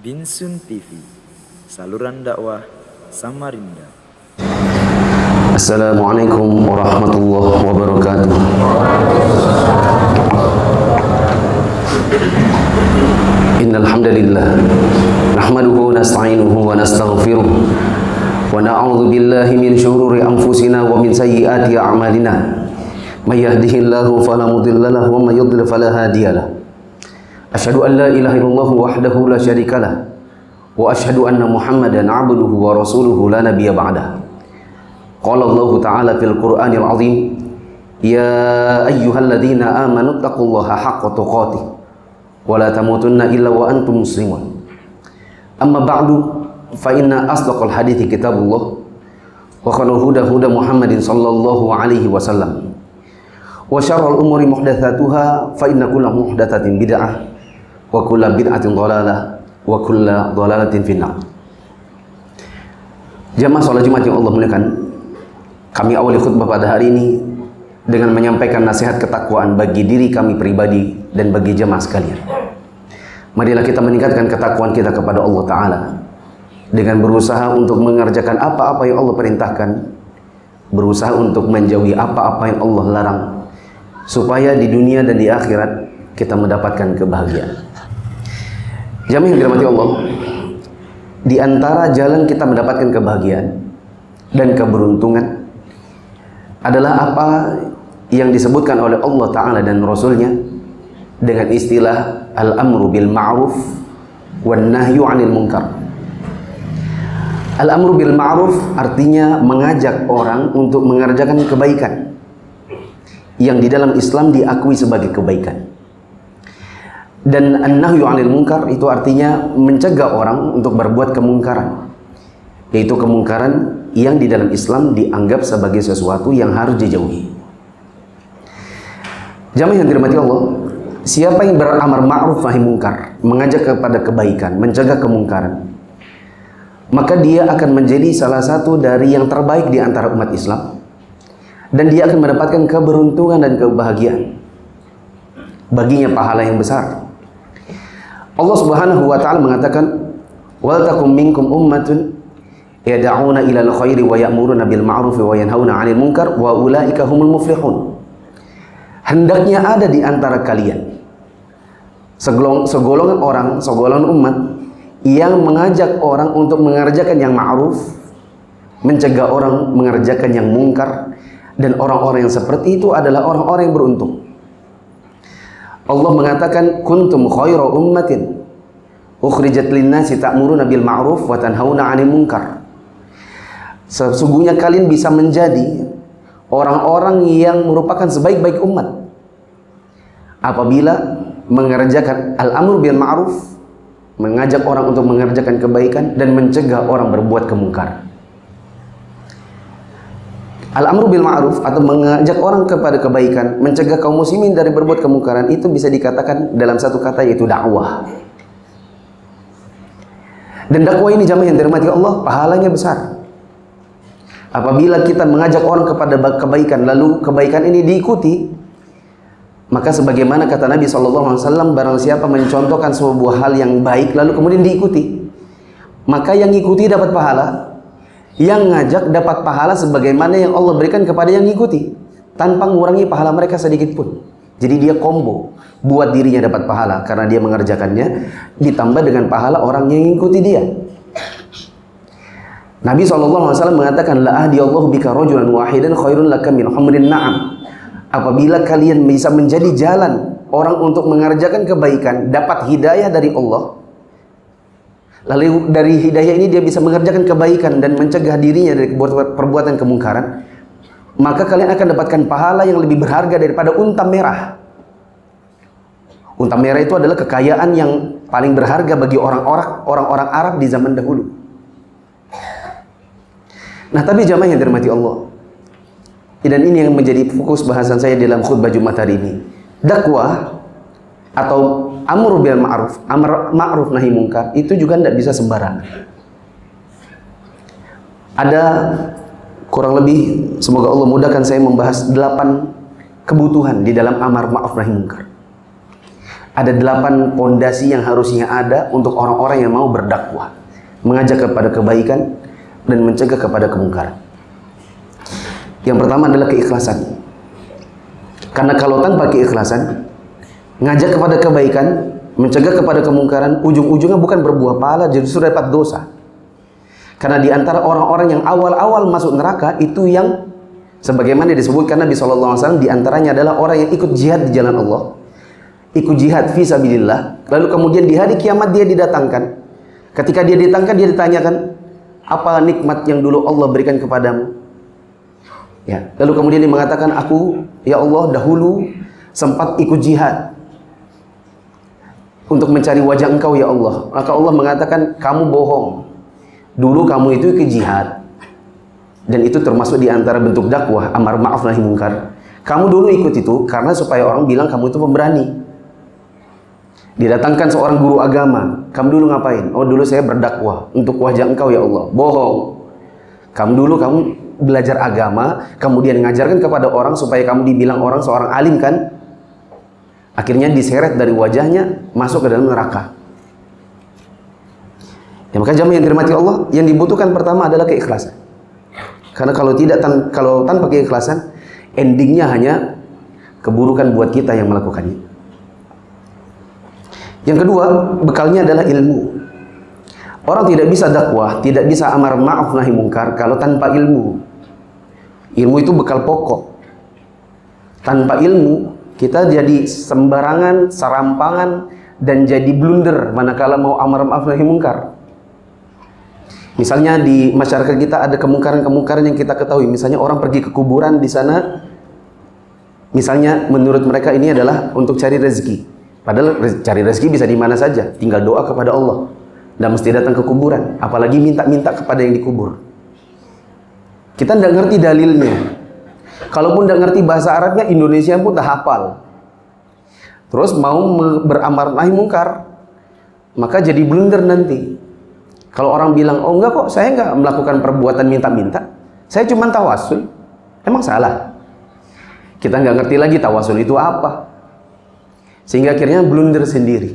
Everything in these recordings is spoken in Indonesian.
Binsun TV, saluran dakwah Samarinda. Assalamualaikum warahmatullahi wabarakatuh. Innal hamdalillah nahmaduhu wa nasta'inuhu wa nastaghfiruh wa na'udzu billahi min shururi anfusina wa min sayyiati a'malina. May yahdihillahu fala mudilla lahu wa may yudlil fala hadiyalah. Asyhadu an la ilaha illallah wahdahu la syarikalah wa asyhadu anna Muhammadan 'abduhu wa rasuluhu la nabiyya ba'dah. Qala Allah Ta'ala fil Qur'anil 'azim, ya ayyuhalladzina amanu taqullaha haqqa tuqatih wa la tamutunna illa wa antum muslimun. Amma ba'du, fa inna asdaqal hadithi kitabullah wa khairul huda huda Muhammadin sallallahu alaihi wasallam wa syarrul umuri muhdatsatuha fa inna kulla muhdatsatin bid'ah wa kulla bid'atin dhalalah wa kulla dhalalatin finnar. Jamaah salat Jumat yang Allah muliakan, kami awali khutbah pada hari ini dengan menyampaikan nasihat ketakwaan bagi diri kami pribadi dan bagi jamaah sekalian. Marilah kita meningkatkan ketakwaan kita kepada Allah Ta'ala dengan berusaha untuk mengerjakan apa-apa yang Allah perintahkan, berusaha untuk menjauhi apa-apa yang Allah larang, supaya di dunia dan di akhirat kita mendapatkan kebahagiaan. Jamaah yang dirahmati Allah, di antara jalan kita mendapatkan kebahagiaan dan keberuntungan adalah apa yang disebutkan oleh Allah Ta'ala dan Rasulnya dengan istilah al-amru bil ma'ruf wan nahyu 'anil munkar. Al-amru bil ma'ruf artinya mengajak orang untuk mengerjakan kebaikan yang di dalam Islam diakui sebagai kebaikan. Dan an-nahyu 'anil munkar itu artinya mencegah orang untuk berbuat kemungkaran, yaitu kemungkaran yang di dalam Islam dianggap sebagai sesuatu yang harus dijauhi. Jamaah yang dirahmati Allah, siapa yang beramar ma'ruf nahi munkar, mengajak kepada kebaikan, mencegah kemungkaran, maka dia akan menjadi salah satu dari yang terbaik di antara umat Islam, dan dia akan mendapatkan keberuntungan dan kebahagiaan. Baginya pahala yang besar. Allah Subhanahu wa Ta'ala mengatakan, wal takum minkum ummatun yad'una ilal khairi wa ya'muruna bil ma'ruf wa yanhauna 'anil munkar wa ulaika humul muflihun. Hendaknya ada di antara kalian segolongan orang, segolongan umat yang mengajak orang untuk mengerjakan yang ma'ruf, mencegah orang mengerjakan yang mungkar, dan orang-orang yang seperti itu adalah orang-orang yang beruntung. Allah mengatakan, kuntum khaira ummatin ukhrijat lin-nasi ta'muruna bil ma'ruf wa tanhauna 'anil munkar. Sesungguhnya kalian bisa menjadi orang-orang yang merupakan sebaik-baik umat apabila mengerjakan al-amru bil ma'ruf, mengajak orang untuk mengerjakan kebaikan dan mencegah orang berbuat kemungkaran. Al-amru bil ma'ruf atau mengajak orang kepada kebaikan, mencegah kaum muslimin dari berbuat kemungkaran, itu bisa dikatakan dalam satu kata, yaitu dakwah. Dan dakwah ini, jamaah yang dirahmati Allah, pahalanya besar. Apabila kita mengajak orang kepada kebaikan, lalu kebaikan ini diikuti, maka sebagaimana kata Nabi SAW, barang siapa mencontohkan sebuah hal yang baik lalu kemudian diikuti, maka yang ikuti dapat pahala, yang ngajak dapat pahala sebagaimana yang Allah berikan kepada yang ngikuti, tanpa mengurangi pahala mereka sedikit pun. Jadi dia combo, buat dirinya dapat pahala karena dia mengerjakannya, ditambah dengan pahala orang yang ngikuti dia. Nabi SAW mengatakan, la ahdiyallahu bika rajulan wahidan khairun laka min humrin na'am. Apabila kalian bisa menjadi jalan orang untuk mengerjakan kebaikan, dapat hidayah dari Allah, lalu dari hidayah ini dia bisa mengerjakan kebaikan dan mencegah dirinya dari perbuatan kemungkaran, maka kalian akan dapatkan pahala yang lebih berharga daripada unta merah. Unta merah itu adalah kekayaan yang paling berharga bagi orang-orang Arab di zaman dahulu. Nah, tapi jamaah yang dirahmati Allah, dan ini yang menjadi fokus bahasan saya dalam khutbah Jumat hari ini, dakwah atau amru bil ma'ruf, amar ma'ruf nahi munkar, itu juga tidak bisa sembarangan. Ada kurang lebih, semoga Allah mudahkan saya membahas 8 kebutuhan di dalam amar ma'ruf nahi munkar. ada 8 pondasi yang harusnya ada untuk orang-orang yang mau berdakwah, mengajak kepada kebaikan dan mencegah kepada kemungkaran. Yang pertama adalah keikhlasan. Karena kalau tanpa keikhlasan, ngajak kepada kebaikan, mencegah kepada kemungkaran, ujung-ujungnya bukan berbuah pahala, justru dapat dosa. Karena di antara orang-orang yang awal-awal masuk neraka itu yang sebagaimana disebutkan Nabi SAW, di antaranya adalah orang yang ikut jihad di jalan Allah, ikut jihad fi sabilillah, lalu kemudian di hari kiamat dia didatangkan. Ketika dia ditangkan, dia ditanyakan, apa nikmat yang dulu Allah berikan kepadamu? Ya, lalu kemudian dia mengatakan, aku ya Allah dahulu sempat ikut jihad untuk mencari wajah Engkau ya Allah. Maka Allah mengatakan, kamu bohong. Dulu kamu itu ikut jihad, dan itu termasuk di antara bentuk dakwah, amar ma'ruf nahi munkar. Kamu dulu ikut itu karena supaya orang bilang kamu itu pemberani. Didatangkan seorang guru agama, kamu dulu ngapain? Oh, dulu saya berdakwah untuk wajah Engkau ya Allah. Bohong. Kamu belajar agama, kemudian ngajarkan kepada orang supaya kamu dibilang orang seorang alim kan? Akhirnya diseret dari wajahnya, masuk ke dalam neraka. Ya, maka jamaah yang dirahmati Allah, yang dibutuhkan pertama adalah keikhlasan. Karena kalau tanpa keikhlasan, endingnya hanya keburukan buat kita yang melakukannya. Yang kedua, bekalnya adalah ilmu. Orang tidak bisa dakwah, tidak bisa amar ma'ruf nahi munkar kalau tanpa ilmu. Ilmu itu bekal pokok. Tanpa ilmu, kita jadi sembarangan, serampangan, dan jadi blunder manakala mau amar ma'ruf nahi munkar. Misalnya di masyarakat kita ada kemungkaran-kemungkaran yang kita ketahui. Misalnya orang pergi ke kuburan di sana, misalnya menurut mereka ini adalah untuk cari rezeki. Padahal cari rezeki bisa di mana saja, tinggal doa kepada Allah. Tidak mesti datang ke kuburan, apalagi minta-minta kepada yang dikubur. Kita tidak ngerti dalilnya. Kalaupun tidak ngerti bahasa Arabnya, Indonesia pun tak hafal. Terus mau beramar nahi mungkar, maka jadi blunder nanti. Kalau orang bilang, oh enggak kok, saya enggak melakukan perbuatan minta-minta, saya cuma tawasul, emang salah? Kita nggak ngerti lagi tawasul itu apa. Sehingga akhirnya blunder sendiri.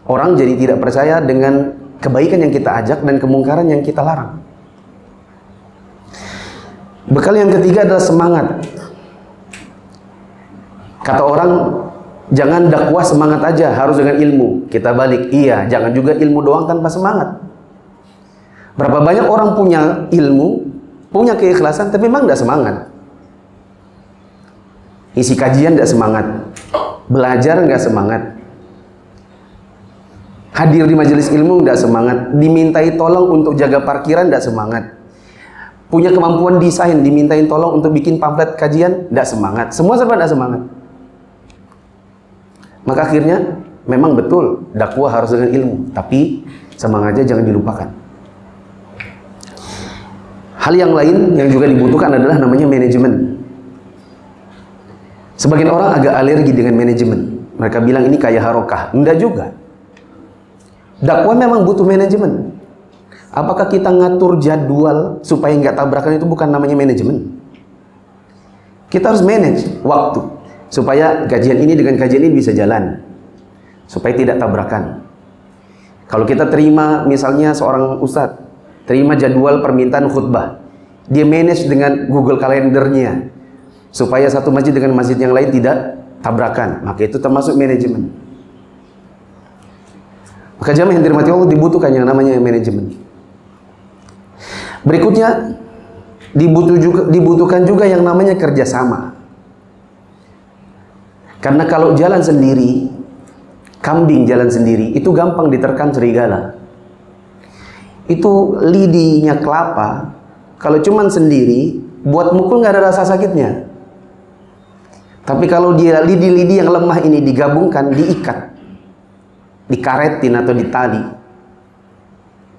Orang jadi tidak percaya dengan kebaikan yang kita ajak dan kemungkaran yang kita larang. Bekal yang ketiga adalah semangat. Kata orang, jangan dakwah semangat aja, harus dengan ilmu. Kita balik, iya, jangan juga ilmu doang tanpa semangat. Berapa banyak orang punya ilmu, punya keikhlasan, tapi memang tidak semangat. Isi kajian tidak semangat, belajar nggak semangat, hadir di majelis ilmu nggak semangat, dimintai tolong untuk jaga parkiran nggak semangat, punya kemampuan desain dimintain tolong untuk bikin pamflet kajian nggak semangat, semua serba nggak semangat. Maka akhirnya memang betul dakwah harus dengan ilmu, tapi semangatnya jangan dilupakan. Hal yang lain yang juga dibutuhkan adalah namanya manajemen. Sebagian orang agak alergi dengan manajemen. Mereka bilang ini kayak harokah. Enggak juga. Dakwah memang butuh manajemen. Apakah kita ngatur jadwal supaya nggak tabrakan itu bukan namanya manajemen? Kita harus manage waktu supaya kajian ini dengan kajian ini bisa jalan, supaya tidak tabrakan. Kalau kita terima misalnya seorang ustadz terima jadwal permintaan khutbah, dia manage dengan Google Kalendernya supaya satu masjid dengan masjid yang lain tidak tabrakan, maka itu termasuk manajemen. Maka jamaah yang dirahmati Allah, dibutuhkan yang namanya manajemen. Berikutnya dibutuhkan juga yang namanya kerjasama. Karena kalau jalan sendiri, kambing jalan sendiri, itu gampang diterkam serigala. Itu lidinya kelapa, kalau cuman sendiri, buat mukul nggak ada rasa sakitnya. Tapi kalau dia lidi-lidi yang lemah ini digabungkan, diikat, dikaretin atau ditali,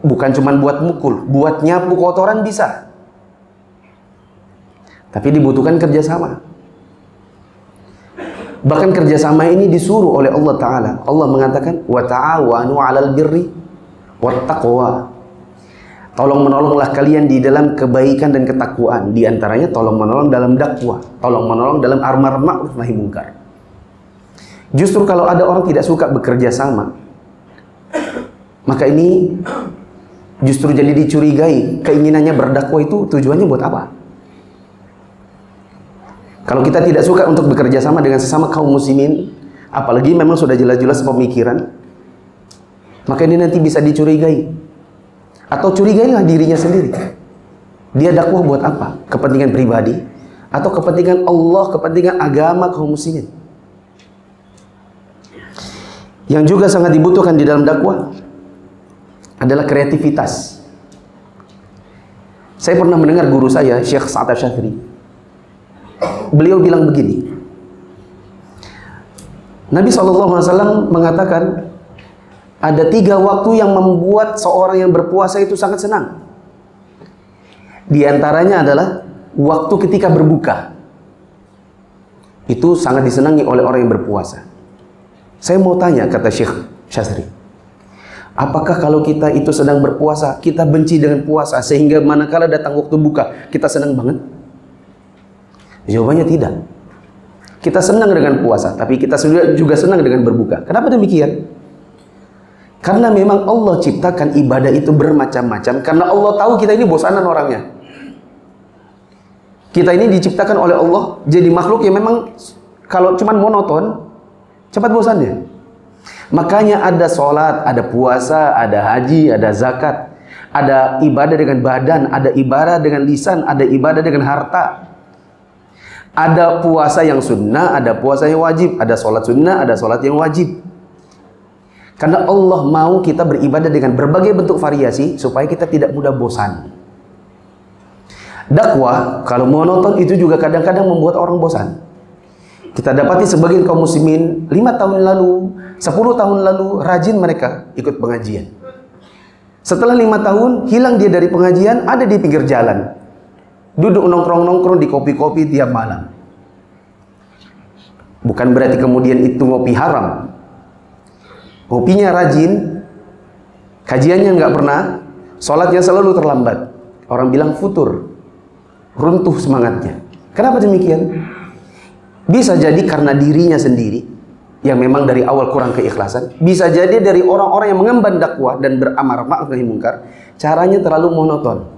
bukan cuma buat mukul, buat nyapu kotoran bisa. Tapi dibutuhkan kerjasama. Bahkan kerjasama ini disuruh oleh Allah Ta'ala. Allah mengatakan, wa ta'awanu 'alal birri wat taqwa. Tolong menolonglah kalian di dalam kebaikan dan ketakwaan. Di antaranya tolong menolong dalam dakwah, tolong menolong dalam amar ma'ruf nahi munkar. Justru kalau ada orang tidak suka bekerja sama, maka ini justru jadi dicurigai keinginannya berdakwah itu tujuannya buat apa? Kalau kita tidak suka untuk bekerja sama dengan sesama kaum muslimin, apalagi memang sudah jelas-jelas pemikiran, maka ini nanti bisa dicurigai. Atau curigailah dirinya sendiri. Dia dakwah buat apa? Kepentingan pribadi atau kepentingan Allah, kepentingan agama kaum muslimin? Yang juga sangat dibutuhkan di dalam dakwah adalah kreativitas. Saya pernah mendengar guru saya, Syekh Sa'ad Asy-Syadzili. Beliau bilang begini, Nabi SAW mengatakan ada 3 waktu yang membuat seorang yang berpuasa itu sangat senang. Di antaranya adalah waktu ketika berbuka. Itu sangat disenangi oleh orang yang berpuasa. Saya mau tanya, kata Syekh Syadzili, apakah kalau kita itu sedang berpuasa, kita benci dengan puasa sehingga manakala datang waktu buka, kita senang banget? Jawabannya tidak. Kita senang dengan puasa, tapi kita juga senang dengan berbuka. Kenapa demikian? Karena memang Allah ciptakan ibadah itu bermacam-macam, karena Allah tahu kita ini bosanan orangnya. Kita ini diciptakan oleh Allah jadi makhluk yang memang kalau cuman monoton, cepat bosannya. Makanya ada sholat, ada puasa, ada haji, ada zakat, ada ibadah dengan badan, ada ibadah dengan lisan, ada ibadah dengan harta. Ada puasa yang sunnah, ada puasa yang wajib, ada sholat sunnah, ada sholat yang wajib. Karena Allah mau kita beribadah dengan berbagai bentuk variasi supaya kita tidak mudah bosan. Dakwah kalau monoton itu juga kadang-kadang membuat orang bosan. Kita dapati sebagian kaum muslimin 5 tahun lalu, 10 tahun lalu rajin mereka ikut pengajian. Setelah 5 tahun hilang dia dari pengajian, ada di pinggir jalan, duduk nongkrong-nongkrong di kopi-kopi tiap malam. Bukan berarti kemudian itu ngopi haram. Ngopinya rajin, kajiannya nggak pernah, sholatnya selalu terlambat. Orang bilang futur, runtuh semangatnya. Kenapa demikian? Bisa jadi karena dirinya sendiri yang memang dari awal kurang keikhlasan. Bisa jadi dari orang-orang yang mengemban dakwah dan beramar ma'ruf nahi munkar, caranya terlalu monoton.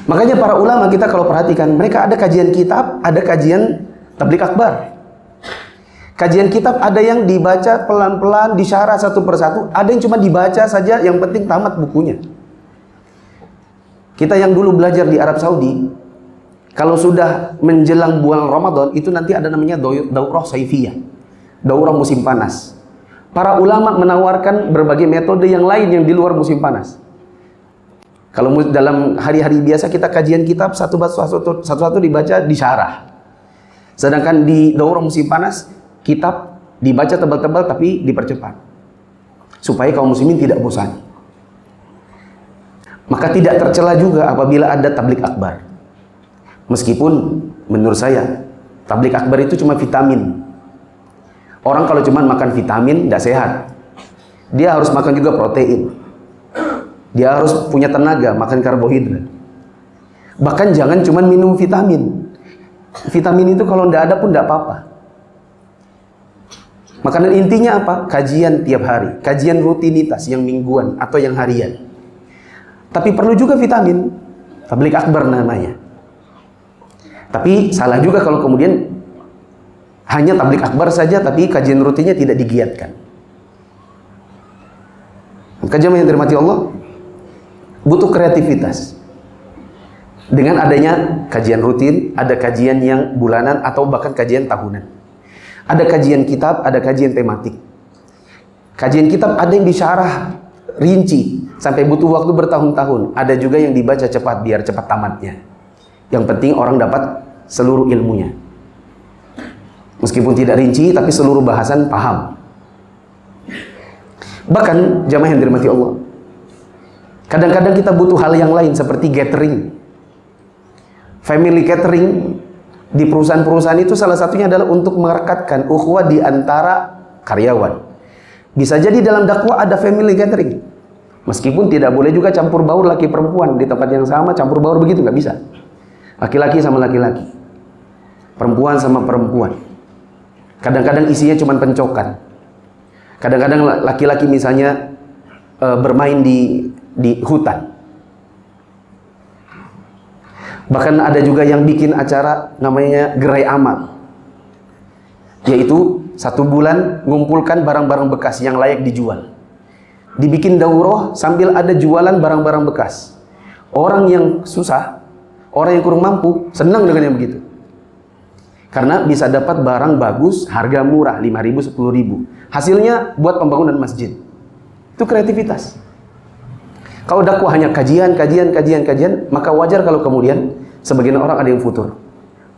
Makanya para ulama kita kalau perhatikan, mereka ada kajian kitab, ada kajian tabligh akbar. Kajian kitab ada yang dibaca pelan-pelan, disyarah satu persatu, ada yang cuma dibaca saja, yang penting tamat bukunya. Kita yang dulu belajar di Arab Saudi, kalau sudah menjelang bulan Ramadan, itu nanti ada namanya daurah saifiyah, daurah musim panas. Para ulama menawarkan berbagai metode yang lain yang di luar musim panas. Kalau dalam hari-hari biasa kita kajian kitab satu-satu dibaca, disyarah. Sedangkan di daurah musim panas, kitab dibaca tebal-tebal tapi dipercepat supaya kaum muslimin tidak bosan. Maka tidak tercela juga apabila ada tabligh akbar. Meskipun menurut saya tabligh akbar itu cuma vitamin. Orang kalau cuma makan vitamin tidak sehat. Dia harus makan juga protein. Dia harus punya tenaga, makan karbohidrat. Bahkan jangan cuma minum vitamin. Vitamin itu kalau tidak ada pun tidak apa-apa. Makanan intinya apa? Kajian tiap hari, kajian rutinitas yang mingguan atau yang harian. Tapi perlu juga vitamin, tabligh akbar namanya. Tapi salah juga kalau kemudian hanya tabligh akbar saja tapi kajian rutinnya tidak digiatkan. Maka jemaah yang dirahmati Allah, butuh kreativitas. Dengan adanya kajian rutin, ada kajian yang bulanan atau bahkan kajian tahunan. Ada kajian kitab, ada kajian tematik. Kajian kitab ada yang disyarah rinci sampai butuh waktu bertahun-tahun. Ada juga yang dibaca cepat biar cepat tamatnya. Yang penting orang dapat seluruh ilmunya. Meskipun tidak rinci tapi seluruh bahasan paham. Bahkan jamaah yang dirahmati Allah, kadang-kadang kita butuh hal yang lain seperti gathering. Family catering di perusahaan-perusahaan itu salah satunya adalah untuk merekatkan ukhuwah di antara karyawan. Bisa jadi dalam dakwah ada family gathering. Meskipun tidak boleh juga campur baur laki perempuan di tempat yang sama, campur baur begitu nggak bisa. Laki-laki sama laki-laki, perempuan sama perempuan. Kadang-kadang isinya cuma pencokan. Kadang-kadang laki-laki misalnya bermain di hutan. Bahkan ada juga yang bikin acara namanya gerai amal, yaitu 1 bulan ngumpulkan barang-barang bekas yang layak dijual. Dibikin daurah sambil ada jualan barang-barang bekas. Orang yang susah, orang yang kurang mampu, senang dengan yang begitu. Karena bisa dapat barang bagus, harga murah, 5.000, 10.000. Hasilnya buat pembangunan masjid. Itu kreativitas. Kalau dakwah hanya kajian, maka wajar kalau kemudian sebagian orang ada yang futur.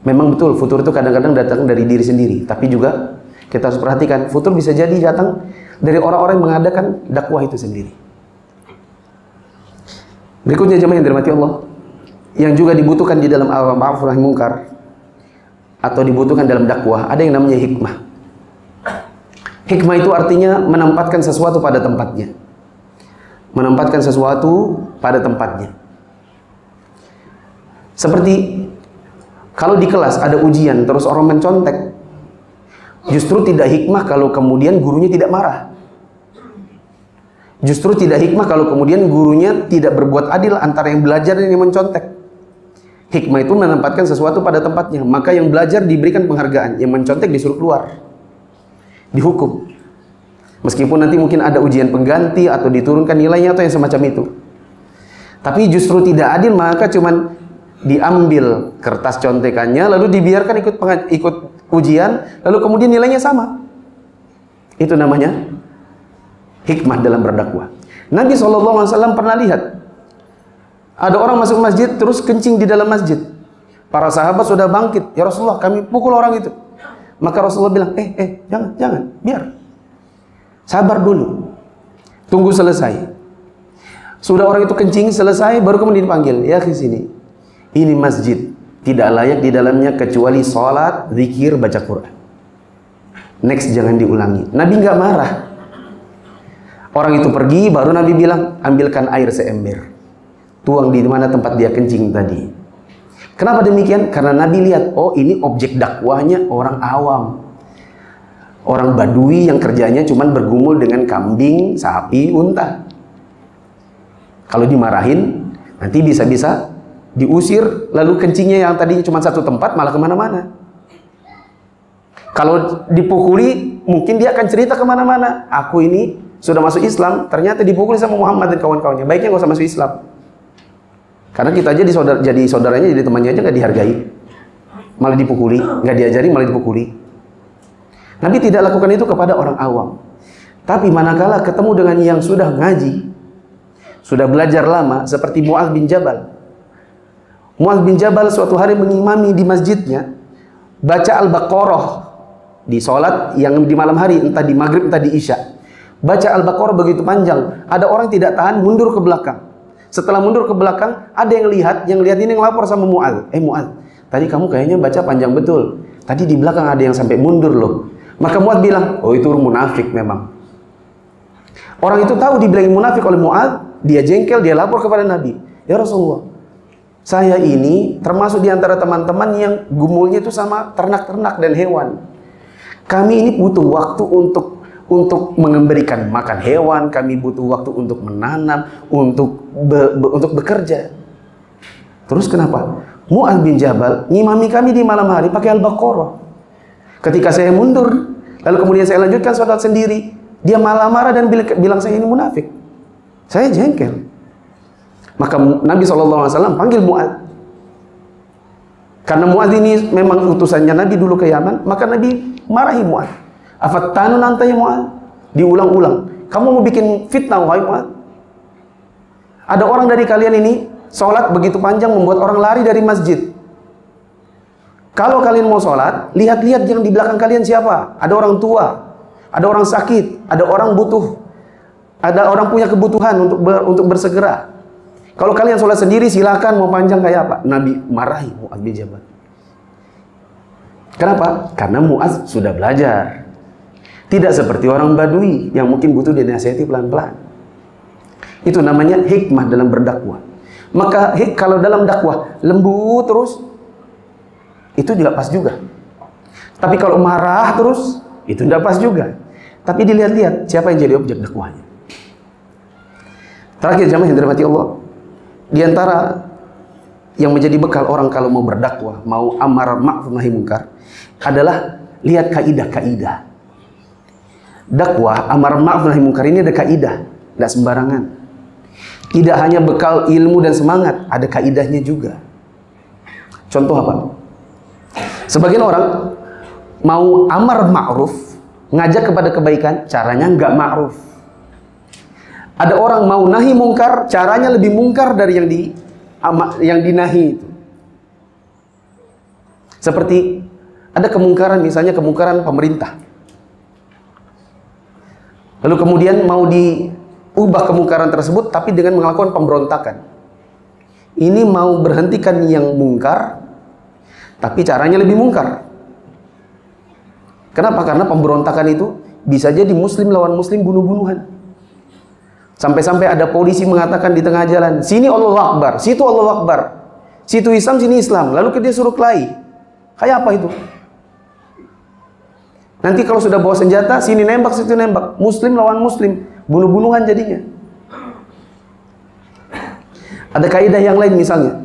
Memang betul, futur itu kadang-kadang datang dari diri sendiri. Tapi juga kita harus perhatikan, futur bisa jadi datang dari orang-orang yang mengadakan dakwah itu sendiri. Berikutnya jemaah yang dirahmati Allah, yang juga dibutuhkan di dalam amar ma'ruf nahi munkar atau dibutuhkan dalam dakwah, ada yang namanya hikmah. Hikmah itu artinya menempatkan sesuatu pada tempatnya. Menempatkan sesuatu pada tempatnya. Seperti kalau di kelas ada ujian terus orang mencontek, justru tidak hikmah kalau kemudian gurunya tidak marah. Justru tidak hikmah kalau kemudian gurunya tidak berbuat adil antara yang belajar dan yang mencontek. Hikmah itu menempatkan sesuatu pada tempatnya. Maka yang belajar diberikan penghargaan, yang mencontek disuruh keluar, dihukum. Meskipun nanti mungkin ada ujian pengganti atau diturunkan nilainya atau yang semacam itu. Tapi justru tidak adil, maka cuman diambil kertas contekannya lalu dibiarkan ikut ujian, lalu kemudian nilainya sama. Itu namanya hikmah dalam berdakwah. Nabi SAW pernah lihat ada orang masuk masjid terus kencing di dalam masjid. Para sahabat sudah bangkit, ya Rasulullah kami pukul orang itu. Maka Rasulullah bilang, jangan, biar. Sabar dulu, tunggu selesai. Sudah orang itu kencing selesai, baru kemudian dipanggil, ya ke sini. Ini masjid, tidak layak di dalamnya kecuali sholat, zikir, baca Quran. Next, jangan diulangi. Nabi nggak marah. Orang itu pergi, baru Nabi bilang, ambilkan air seember, tuang di mana tempat dia kencing tadi. Kenapa demikian? Karena Nabi lihat, oh ini objek dakwahnya orang awam, orang badui yang kerjanya cuma bergumul dengan kambing, sapi, unta. Kalau dimarahin, nanti bisa-bisa diusir, lalu kencingnya yang tadinya cuma satu tempat malah kemana-mana. Kalau dipukuli, mungkin dia akan cerita kemana-mana. Aku ini sudah masuk Islam, ternyata dipukuli sama Muhammad dan kawan-kawannya. Baiknya nggak usah masuk Islam. Karena kita aja jadi saudaranya, jadi temannya aja nggak dihargai, malah dipukuli, nggak diajari malah dipukuli. Nabi tidak lakukan itu kepada orang awam. Tapi manakala ketemu dengan yang sudah ngaji, sudah belajar lama, seperti Mu'adz bin Jabal. Mu'adz bin Jabal suatu hari mengimami di masjidnya, baca Al-Baqarah di sholat yang di malam hari, entah di maghrib entah di isya. Baca Al-Baqarah begitu panjang, ada orang tidak tahan, mundur ke belakang. Setelah mundur ke belakang, ada yang lihat ini ngelapor sama Mu'adz. Mu'adz, tadi kamu kayaknya baca panjang betul. Tadi di belakang ada yang sampai mundur loh. Maka Mu'adz bilang, oh itu munafik memang. Orang itu tahu dibilangin munafik oleh Mu'adz, dia jengkel, dia lapor kepada Nabi. Ya Rasulullah, saya ini termasuk di antara teman-teman yang gumulnya itu sama ternak-ternak dan hewan. Kami ini butuh waktu untuk memberikan makan hewan, kami butuh waktu untuk menanam, untuk bekerja. Terus kenapa? Mu'adz bin Jabal ngimami kami di malam hari pakai Al-Baqarah. Ketika saya mundur, lalu kemudian saya lanjutkan sholat sendiri, dia malah marah dan bilang saya ini munafik. Saya jengkel. Maka Nabi SAW panggil Mu'adz. Karena Mu'adz ini memang utusannya Nabi dulu ke Yaman, maka Nabi marahi Mu'adz. Afattanun anta ya Mu'adz? Diulang-ulang. Kamu mau bikin fitnah wahai Mu'adz? Ada orang dari kalian ini sholat begitu panjang membuat orang lari dari masjid. Kalau kalian mau sholat, lihat-lihat yang di belakang kalian siapa. Ada orang tua, ada orang sakit, ada orang butuh, ada orang punya kebutuhan untuk bersegera. Kalau kalian sholat sendiri silakan mau panjang kayak apa. Nabi marahi Mu'adz bin Jabal. Kenapa? Karena Mu'adz sudah belajar. Tidak seperti orang badui yang mungkin butuh dinasihati pelan-pelan. Itu namanya hikmah dalam berdakwah. Maka kalau dalam dakwah lembut terus, itu juga pas juga. Tapi kalau marah terus, itu tidak pas juga. Tapi dilihat-lihat siapa yang jadi objek dakwahnya. Terakhir jamaah yang dirahmati Allah, di antara yang menjadi bekal orang kalau mau berdakwah, mau amar ma'ruf nahi munkar, adalah lihat kaidah-kaidah. Dakwah amar ma'ruf nahi munkar ini ada kaidah, tidak sembarangan. Tidak hanya bekal ilmu dan semangat, ada kaidahnya juga. Contoh apa? Sebagian orang mau amar ma'ruf, ngajak kepada kebaikan, caranya nggak ma'ruf. Ada orang mau nahi mungkar, caranya lebih mungkar dari yang dinahi itu. Seperti ada kemungkaran, misalnya kemungkaran pemerintah. Lalu kemudian mau diubah kemungkaran tersebut, tapi dengan melakukan pemberontakan. Ini mau berhentikan yang mungkar, tapi caranya lebih mungkar. Kenapa? Karena pemberontakan itu bisa jadi muslim lawan muslim, bunuh-bunuhan. Sampai-sampai ada polisi mengatakan di tengah jalan, sini Allah Akbar, situ Allah Akbar, situ Islam, sini Islam. Lalu dia suruh kelahi. Kayak apa itu? Nanti kalau sudah bawa senjata, sini nembak, situ nembak. Muslim lawan muslim, bunuh-bunuhan jadinya. Ada kaidah yang lain misalnya.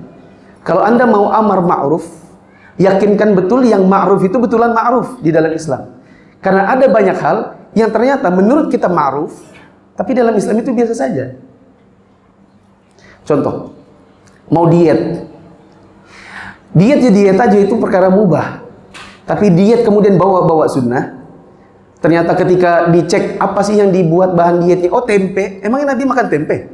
Kalau Anda mau amar ma'ruf, yakinkan betul yang ma'ruf itu betulan ma'ruf di dalam Islam. Karena ada banyak hal yang ternyata menurut kita ma'ruf, tapi dalam Islam itu biasa saja. Contoh, mau diet. Diet ya diet aja, itu perkara mubah. Tapi diet kemudian bawa sunnah. Ternyata ketika dicek apa sih yang dibuat bahan dietnya, oh tempe. Emangnya Nabi makan tempe?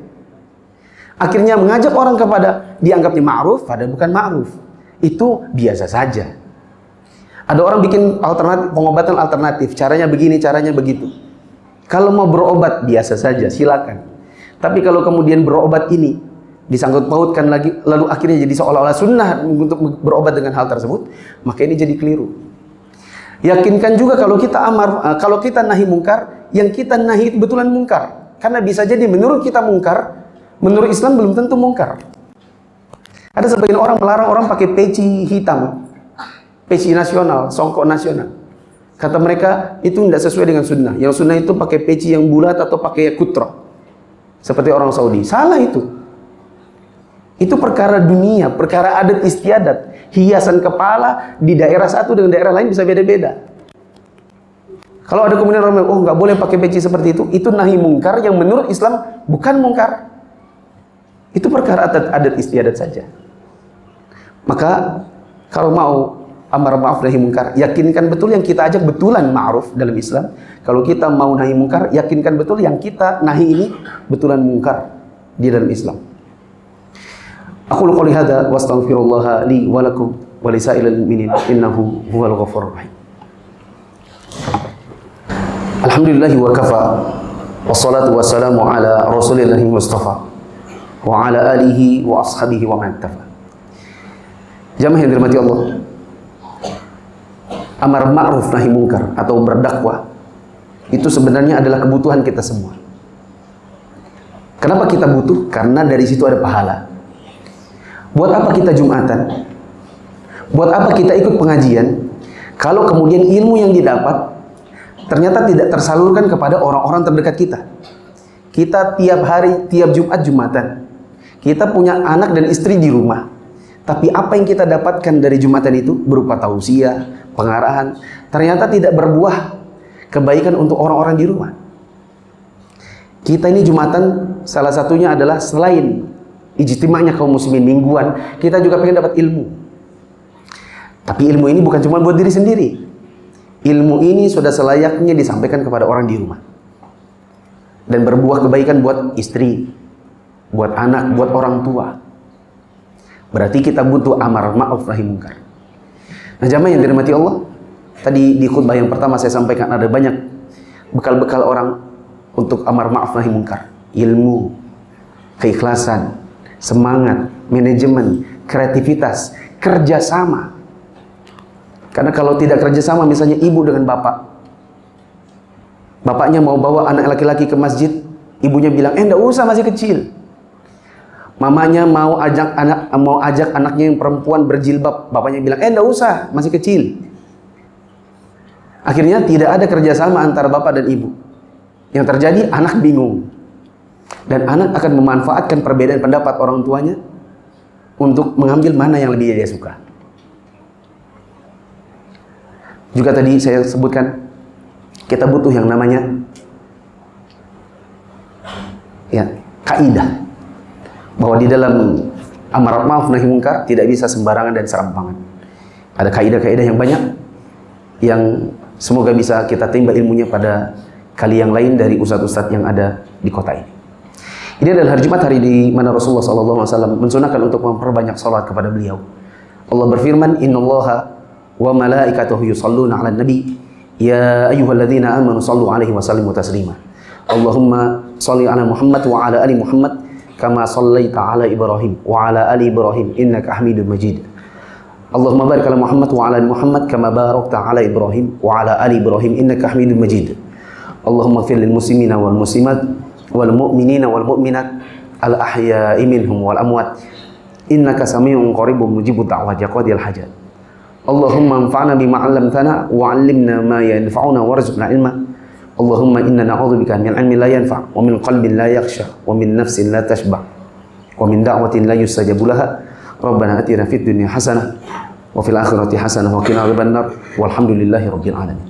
Akhirnya mengajak orang kepada dianggapnya ma'ruf, padahal bukan ma'ruf. Itu biasa saja. Ada orang bikin alternatif, pengobatan alternatif, caranya begini, caranya begitu. Kalau mau berobat biasa saja, silakan. Tapi kalau kemudian berobat ini disangkut pautkan lagi, lalu akhirnya jadi seolah-olah sunnah untuk berobat dengan hal tersebut, maka ini jadi keliru. Yakinkan juga kalau kita nahi mungkar, yang kita nahi itu betulan mungkar. Karena bisa jadi menurut kita mungkar, menurut Islam belum tentu mungkar. Ada sebagian orang melarang orang pakai peci hitam, peci nasional, songkok nasional. Kata mereka itu tidak sesuai dengan sunnah. Yang sunnah itu pakai peci yang bulat atau pakai kutroh, seperti orang Saudi. Salah itu. Itu perkara dunia, perkara adat istiadat. Hiasan kepala di daerah satu dengan daerah lain bisa beda-beda. Kalau ada kemudian orang bilang, oh nggak boleh pakai peci seperti itu nahi mungkar yang menurut Islam bukan mungkar. Itu perkara adat istiadat saja. Maka kalau mau amar ma'ruf nahi mungkar, yakinkan betul yang kita ajak betulan ma'ruf dalam Islam. Kalau kita mau nahi mungkar, yakinkan betul yang kita nahi ini betulan mungkar di dalam Islam. Aku qouli hadza wa astaghfirullah li wa lakum wa li sa'ilil mu'minin innahu huwal ghafurur rahim. Alhamdulillah wa kafa wassalatu wassalamu ala rasulillahi mustafa wa ala alihi wa ashabihi wa man tafa. Jamaah yang dirahmati Allah, amar ma'ruf nahi mungkar atau berdakwah itu sebenarnya adalah kebutuhan kita semua. Kenapa kita butuh? Karena dari situ ada pahala. Buat apa kita Jumatan? Buat apa kita ikut pengajian kalau kemudian ilmu yang didapat ternyata tidak tersalurkan kepada orang-orang terdekat kita? Kita tiap hari, tiap Jumat Jumatan. Kita punya anak dan istri di rumah. Tapi apa yang kita dapatkan dari Jumatan itu berupa tausiah, pengarahan, ternyata tidak berbuah kebaikan untuk orang-orang di rumah. Kita ini Jumatan salah satunya adalah selain ijtima'nya kaum muslimin mingguan, kita juga pengen dapat ilmu. Tapi ilmu ini bukan cuma buat diri sendiri. Ilmu ini sudah selayaknya disampaikan kepada orang di rumah. Dan berbuah kebaikan buat istri, buat anak, buat orang tua. Berarti kita butuh amar ma'ruf nahi mungkar. Nah, jamaah yang dirahmati Allah, tadi di khutbah yang pertama saya sampaikan ada banyak bekal-bekal orang untuk amar ma'ruf nahi mungkar. Ilmu, keikhlasan, semangat, manajemen, kreativitas, kerjasama. Karena kalau tidak kerjasama, misalnya ibu dengan bapak, bapaknya mau bawa anak laki-laki ke masjid, ibunya bilang, enggak usah, masih kecil. Mamanya mau ajak anaknya yang perempuan berjilbab, bapaknya bilang, enggak usah, masih kecil. Akhirnya tidak ada kerjasama antara bapak dan ibu. Yang terjadi, anak bingung. Dan anak akan memanfaatkan perbedaan pendapat orang tuanya untuk mengambil mana yang lebih dia suka. Juga tadi saya sebutkan, kita butuh yang namanya kaidah. Bahwa di dalam amar ma'ruf nahi munkar tidak bisa sembarangan dan serampangan. Ada kaidah-kaidah yang banyak yang semoga bisa kita timba ilmunya pada kali yang lain dari ustadz-ustadz yang ada di kota ini. Ini adalah hari Jumat, hari di mana Rasulullah SAW mensunahkan untuk memperbanyak salat kepada beliau. Allah berfirman, Innallaha wa malaikatahu yusalluna 'alan nabi ya ayyuhalladzina amanu sallu 'alaihi wa sallimu taslima. Allahumma shalli 'ala Muhammad wa 'ala ali Muhammad kama shallaita 'ala Ibrahim wa 'ala ali Ibrahim innaka Hamidum Majid. Allahumma barik 'ala Muhammad wa 'ala ali Muhammad kama barakta 'ala Ibrahim wa 'ala ali Ibrahim innaka Hamidum Majid. Allahumma ighfir lil muslimina wal muslimat wal mu'minina wal mu'minat al ahya'i minhum wal amwat innaka sami'un qaribun mujibud da'wat ya qadiyal hajat. Allahumma anfa'na bima 'allamtana wa 'allimna ma yanfa'una warzuqna ilma. Allahumma inna na'udzubika min 'ilmin la yanfa' wa min qalbin la yakhsha wa min nafsin la tashba' wa min da'watin la yustajabu laha. Rabbana atina fid dunya hasanah wa fil akhirati hasanah wa qina adzabannar walhamdulillahi rabbil alamin.